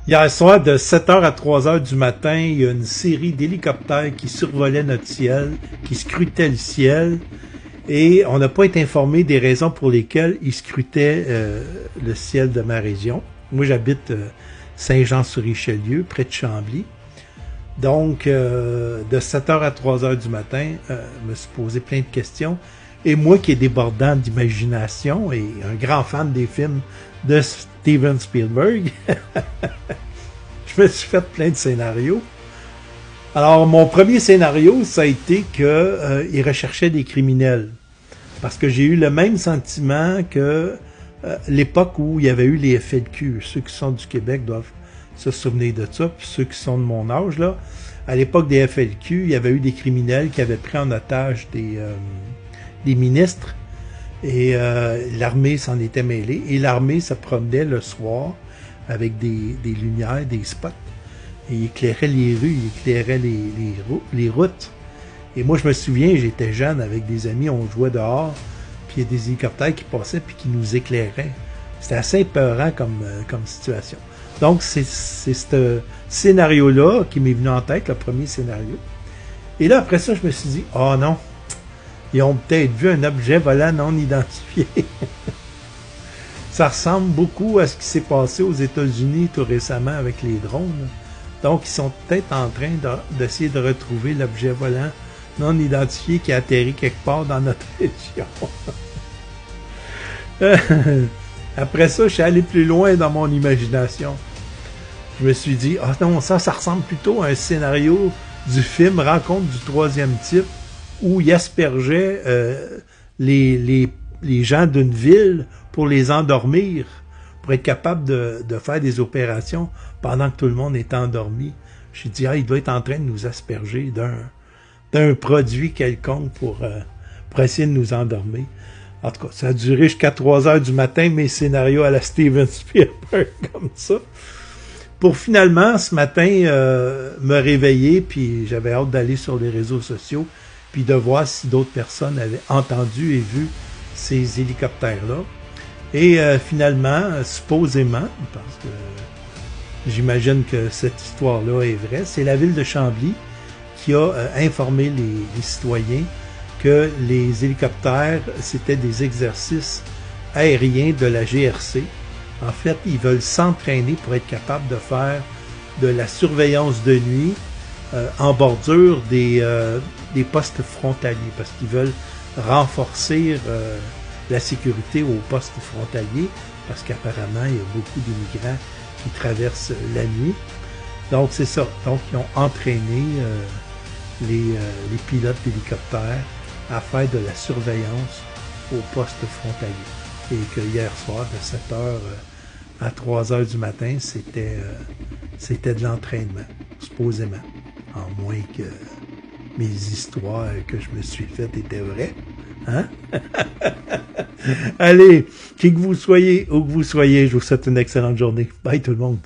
Hier soir, de 7 heures à 3 heures du matin, il y a une série d'hélicoptères qui survolaient notre ciel, qui scrutaient le ciel, et on n'a pas été informé des raisons pour lesquelles ils scrutaient le ciel de ma région. Moi, j'habite Saint-Jean-sur-Richelieu, près de Chambly. Donc, de 7 heures à 3 heures du matin, je me suis posé plein de questions. Et moi, qui est débordant d'imagination et un grand fan des films de Steven Spielberg, je me suis fait plein de scénarios. Alors, mon premier scénario, ça a été qu'il recherchait des criminels. Parce que j'ai eu le même sentiment que l'époque où il y avait eu les FLQ. Ceux qui sont du Québec doivent se souvenir de ça, puis ceux qui sont de mon âge, là. À l'époque des FLQ, il y avait eu des criminels qui avaient pris en otage des ministres, et l'armée s'en était mêlée, et l'armée se promenait le soir avec des lumières, des spots, et il éclairait les rues, il éclairait les routes. Et moi, je me souviens, j'étais jeune avec des amis, on jouait dehors, puis il y a des hélicoptères qui passaient puis qui nous éclairaient. C'était assez épeurant comme situation. Donc, c'est ce scénario-là qui m'est venu en tête, le premier scénario. Et là, après ça, je me suis dit, oh non, ils ont peut-être vu un objet volant non identifié. Ça ressemble beaucoup à ce qui s'est passé aux États-Unis tout récemment avec les drones. Donc, ils sont peut-être en train d'essayer de retrouver l'objet volant non identifié qui a atterri quelque part dans notre région. Après ça, je suis allé plus loin dans mon imagination. Je me suis dit, ah non, ça ressemble plutôt à un scénario du film Rencontre du troisième type, où il aspergeait les gens d'une ville pour les endormir, pour être capable de faire des opérations pendant que tout le monde est endormi. J'ai dit, il doit être en train de nous asperger d'un produit quelconque pour essayer de nous endormir. En tout cas, ça a duré jusqu'à 3 heures du matin, mes scénarios à la Steven Spielberg, comme ça. Pour finalement, ce matin, me réveiller, puis j'avais hâte d'aller sur les réseaux sociaux, puis de voir si d'autres personnes avaient entendu et vu ces hélicoptères-là. Et finalement, supposément, parce que j'imagine que cette histoire-là est vraie, c'est la ville de Chambly qui a informé les citoyens que les hélicoptères, c'était des exercices aériens de la GRC. En fait, ils veulent s'entraîner pour être capables de faire de la surveillance de nuit en bordure des postes frontaliers, parce qu'ils veulent renforcer la sécurité aux postes frontaliers, parce qu'apparemment, il y a beaucoup d'immigrants qui traversent la nuit. Donc, c'est ça. Donc, ils ont entraîné les pilotes d'hélicoptères à faire de la surveillance aux postes frontaliers. Et que hier soir, de 7 heures à 3 heures du matin, c'était de l'entraînement, supposément. En moins que mes histoires que je me suis faites étaient vraies. Hein? Allez, qui que vous soyez, où que vous soyez, je vous souhaite une excellente journée. Bye tout le monde.